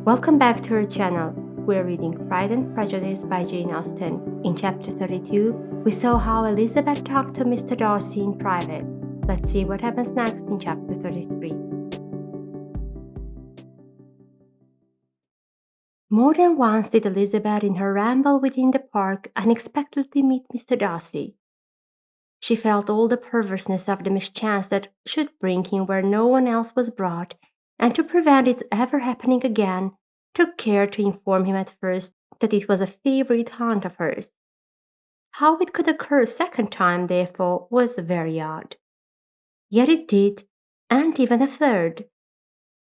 Welcome back to our channel. We're reading Pride and Prejudice by Jane Austen. In chapter 32, we saw how Elizabeth talked to Mr. Darcy in private. Let's see what happens next in chapter 33. More than once did Elizabeth in her ramble within the park unexpectedly meet Mr. Darcy. She felt all the perverseness of the mischance that should bring him where no one else was brought, and to prevent its ever happening again, took care to inform him at first that it was a favourite haunt of hers. How it could occur a second time, therefore, was very odd. Yet it did, and even a third.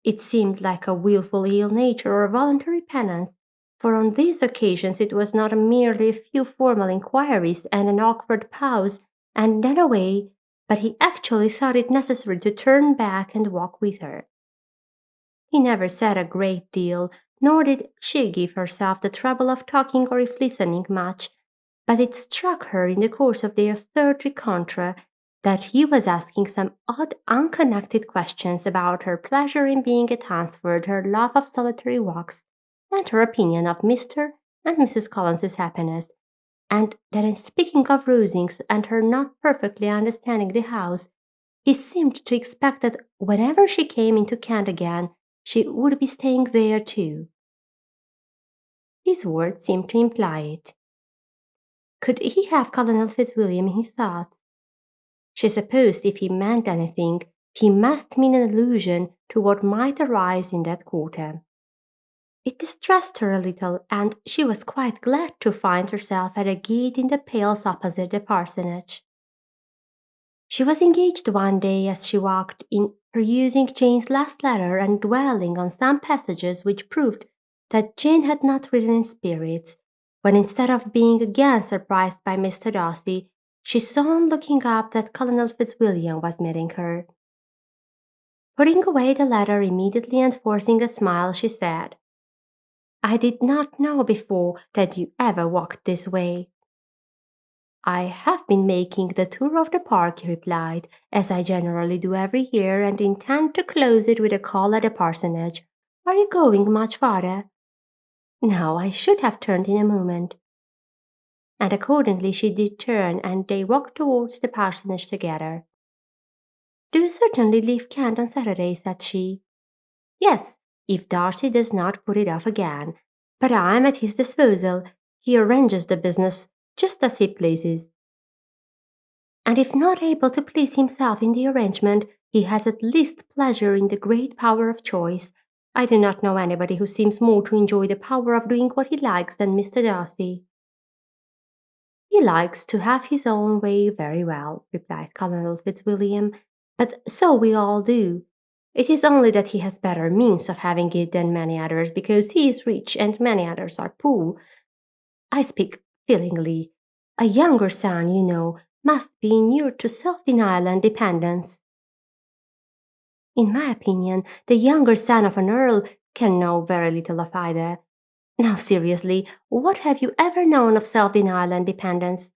It seemed like a wilful ill nature or voluntary penance, for on these occasions it was not merely a few formal inquiries and an awkward pause, and then away, but he actually thought it necessary to turn back and walk with her. He never said a great deal, nor did she give herself the trouble of talking or if listening much, but it struck her in the course of their third rencontre that he was asking some odd unconnected questions about her pleasure in being at Hunsford, her love of solitary walks, and her opinion of Mr. and Mrs. Collins's happiness, and that in speaking of Rosings and her not perfectly understanding the house, he seemed to expect that whenever she came into Kent again, she would be staying there too. His words seemed to imply it. Could he have Colonel Fitzwilliam in his thoughts? She supposed if he meant anything, he must mean an allusion to what might arise in that quarter. It distressed her a little, and she was quite glad to find herself at a gate in the pales opposite the parsonage. She was engaged one day as she walked in perusing Jane's last letter and dwelling on some passages which proved that Jane had not written in spirits, when instead of being again surprised by Mr. Darcy, she saw on looking up that Colonel Fitzwilliam was meeting her. Putting away the letter immediately and forcing a smile, she said, "I did not know before that you ever walked this way." "I have been making the tour of the park," he replied, "as I generally do every year, and intend to close it with a call at the parsonage. Are you going much farther?" "No, I should have turned in a moment." And accordingly she did turn, and they walked towards the parsonage together. "Do you certainly leave Kent on Saturday?" said she. "Yes, if Darcy does not put it off again, but I am at his disposal. He arranges the business just as he pleases. And if not able to please himself in the arrangement, he has at least pleasure in the great power of choice. I do not know anybody who seems more to enjoy the power of doing what he likes than Mr. Darcy." "He likes to have his own way very well," replied Colonel Fitzwilliam, "but so we all do. It is only that he has better means of having it than many others, because he is rich and many others are poor. I speak feelingly. A younger son, you know, must be inured to self-denial and dependence." "In my opinion, the younger son of an earl can know very little of either. Now, seriously, what have you ever known of self-denial and dependence?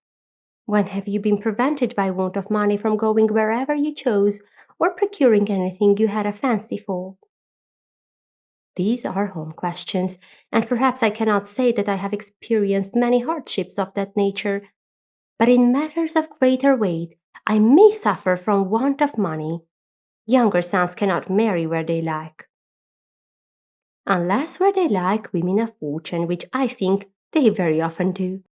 When have you been prevented by want of money from going wherever you chose, or procuring anything you had a fancy for?" These are home questions, and perhaps I cannot say that I have experienced many hardships of that nature, but in matters of greater weight I may suffer from want of money. Younger sons cannot marry where they like. Unless where they like women of fortune, which I think they very often do.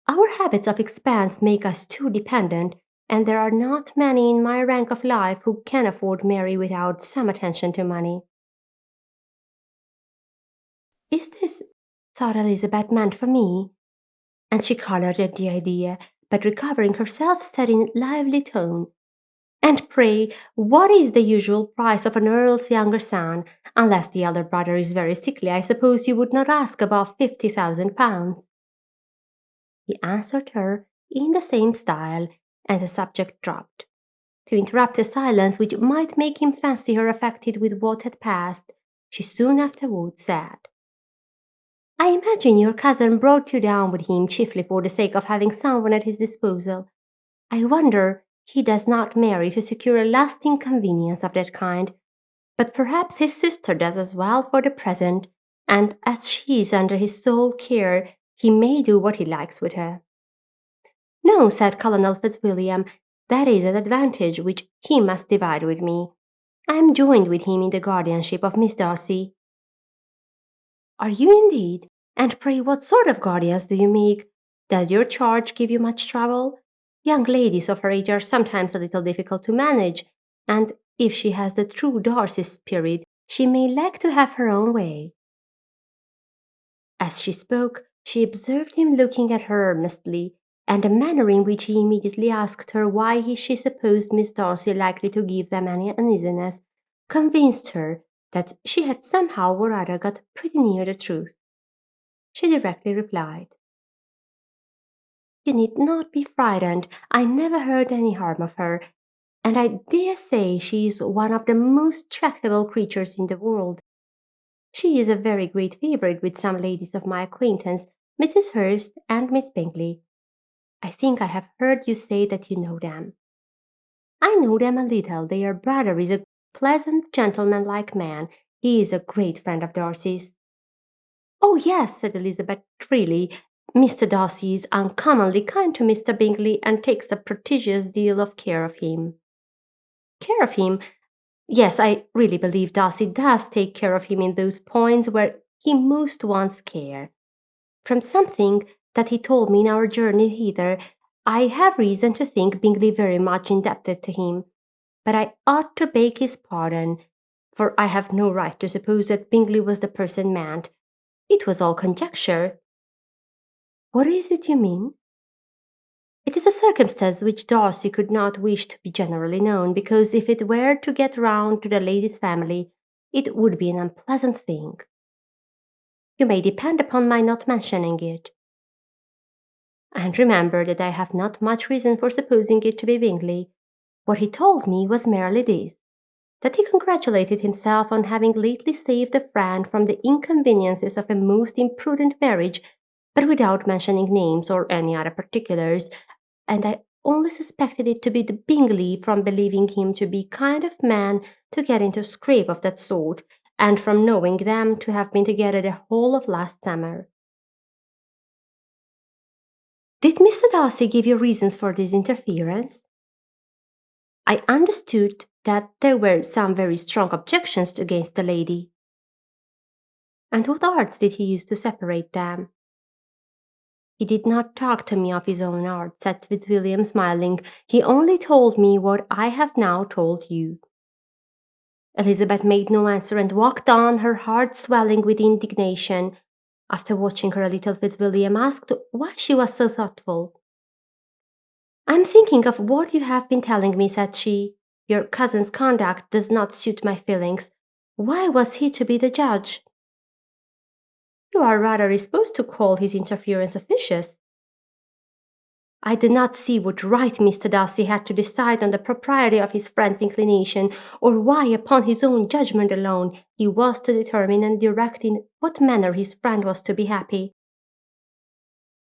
Our habits of expense make us too dependent, and there are not many in my rank of life who can afford Mary without some attention to money. Is this, thought Elizabeth, meant for me? And she coloured at the idea, but recovering herself said in lively tone, "And pray, what is the usual price of an earl's younger son? Unless the elder brother is very sickly, I suppose you would not ask above £50,000. He answered her in the same style, and the subject dropped. To interrupt a silence which might make him fancy her affected with what had passed, she soon afterwards said, "I imagine your cousin brought you down with him chiefly for the sake of having someone at his disposal. I wonder he does not marry to secure a lasting convenience of that kind. But perhaps his sister does as well for the present, and as she is under his sole care, he may do what he likes with her. No, said Colonel Fitzwilliam, that is an advantage which he must divide with me. I am joined with him in the guardianship of Miss Darcy. Are you indeed? And pray what sort of guardians do you make? Does your charge give you much trouble? Young ladies of her age are sometimes a little difficult to manage, and if she has the true Darcy spirit, she may like to have her own way. As she spoke, she observed him looking at her earnestly, and the manner in which he immediately asked her why she supposed Miss Darcy likely to give them any uneasiness convinced her that she had somehow or other got pretty near the truth. She directly replied, "You need not be frightened. I never heard any harm of her, and I dare say she is one of the most tractable creatures in the world. She is a very great favourite with some ladies of my acquaintance, Mrs. Hurst and Miss Bingley. I think I have heard you say that you know them." "I know them a little. Their brother is a pleasant, gentlemanlike man. He is a great friend of Darcy's." "Oh, yes," said Elizabeth, "really, Mr. Darcy is uncommonly kind to Mr. Bingley, and takes a prodigious deal of care of him." "Care of him? Yes, I really believe Darcy does take care of him in those points where he most wants care. From something that he told me in our journey hither, I have reason to think Bingley very much indebted to him, but I ought to beg his pardon, for I have no right to suppose that Bingley was the person meant. It was all conjecture." "What is it you mean?" "It is a circumstance which Darcy could not wish to be generally known, because if it were to get round to the lady's family, it would be an unpleasant thing." "You may depend upon my not mentioning it." "And remember that I have not much reason for supposing it to be Bingley. What he told me was merely this, that he congratulated himself on having lately saved a friend from the inconveniences of a most imprudent marriage, but without mentioning names or any other particulars, and I only suspected it to be the Bingley from believing him to be kind of man to get into a scrape of that sort, and from knowing them to have been together the whole of last summer." "Did Mr. Darcy give you reasons for this interference?" "I understood that there were some very strong objections against the lady." "And what arts did he use to separate them?" "He did not talk to me of his own art," said Fitzwilliam, smiling. "He only told me what I have now told you." Elizabeth made no answer, and walked on, her heart swelling with indignation. After watching her a little, Fitzwilliam asked why she was so thoughtful. "I am thinking of what you have been telling me," said she. "Your cousin's conduct does not suit my feelings. Why was he to be the judge?" "You are rather disposed to call his interference officious." "I do not see what right Mr. Darcy had to decide on the propriety of his friend's inclination, or why, upon his own judgment alone, he was to determine and direct in what manner his friend was to be happy.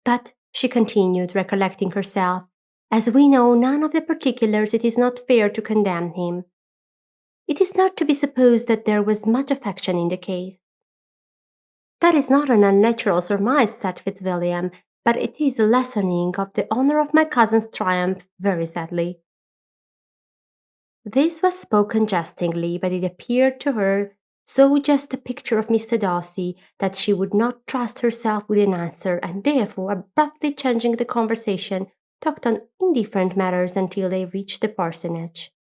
But," she continued, recollecting herself, "as we know none of the particulars, it is not fair to condemn him. It is not to be supposed that there was much affection in the case." "That is not an unnatural surmise," said Fitzwilliam, "but it is a lessening of the honour of my cousin's triumph very sadly." This was spoken jestingly, but it appeared to her so just a picture of Mr. Darcy that she would not trust herself with an answer, and therefore, abruptly changing the conversation, talked on indifferent matters until they reached the parsonage.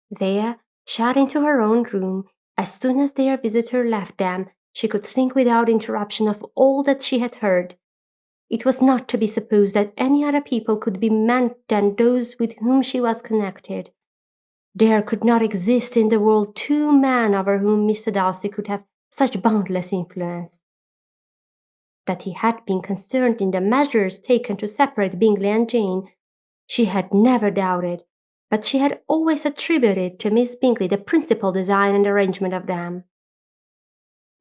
There, shut into her own room, as soon as their visitor left them, she could think without interruption of all that she had heard. It was not to be supposed that any other people could be meant than those with whom she was connected. There could not exist in the world two men over whom Mr. Darcy could have such boundless influence. That he had been concerned in the measures taken to separate Bingley and Jane, she had never doubted, but she had always attributed to Miss Bingley the principal design and arrangement of them.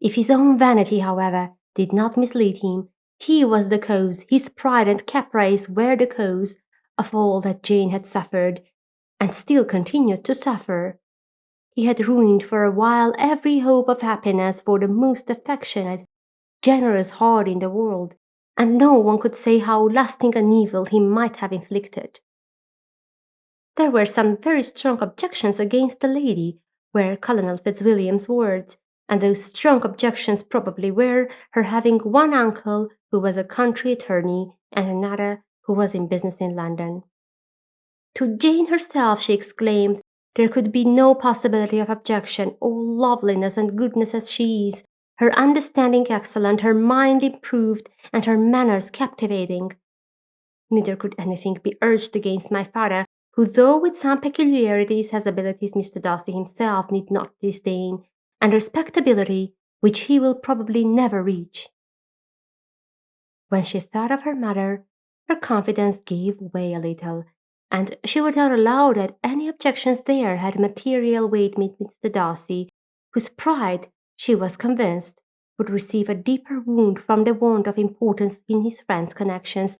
If his own vanity, however, did not mislead him, he was the cause, his pride and caprice were the cause, of all that Jane had suffered, and still continued to suffer. he had ruined for a while every hope of happiness for the most affectionate, generous heart in the world, and no one could say how lasting an evil he might have inflicted. There were some very strong objections against the lady, were Colonel Fitzwilliam's words, and those strong objections probably were her having one uncle who was a country attorney and another who was in business in London. To Jane herself she exclaimed, there could be no possibility of objection, all loveliness and goodness as she is, her understanding excellent, her mind improved, and her manners captivating. Neither could anything be urged against my father, who, though with some peculiarities has abilities Mr. Darcy himself need not disdain, and respectability which he will probably never reach. When she thought of her mother, her confidence gave way a little, and she would not allow that any objections there had material weight with Mr. Darcy, whose pride, she was convinced, would receive a deeper wound from the want of importance in his friends' connections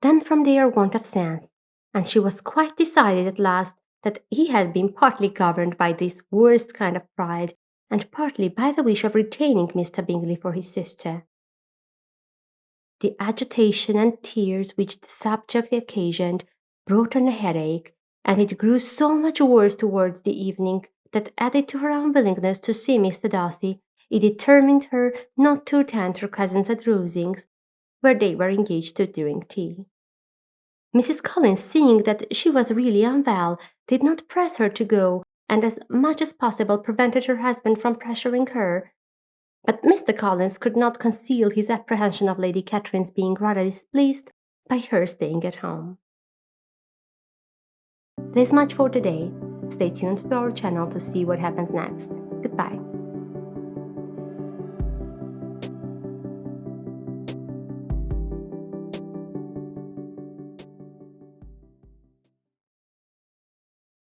than from their want of sense, and she was quite decided at last that he had been partly governed by this worst kind of pride, and partly by the wish of retaining Mr. Bingley for his sister. The agitation and tears which the subject occasioned brought on a headache, and it grew so much worse towards the evening that, added to her unwillingness to see Mr. Darcy, it determined her not to attend her cousins at Rosings, where they were engaged to during tea. Mrs. Collins, seeing that she was really unwell, did not press her to go, and as much as possible prevented her husband from pressuring her. But Mr. Collins could not conceal his apprehension of Lady Catherine's being rather displeased by her staying at home. This much for today. Stay tuned to our channel to see what happens next.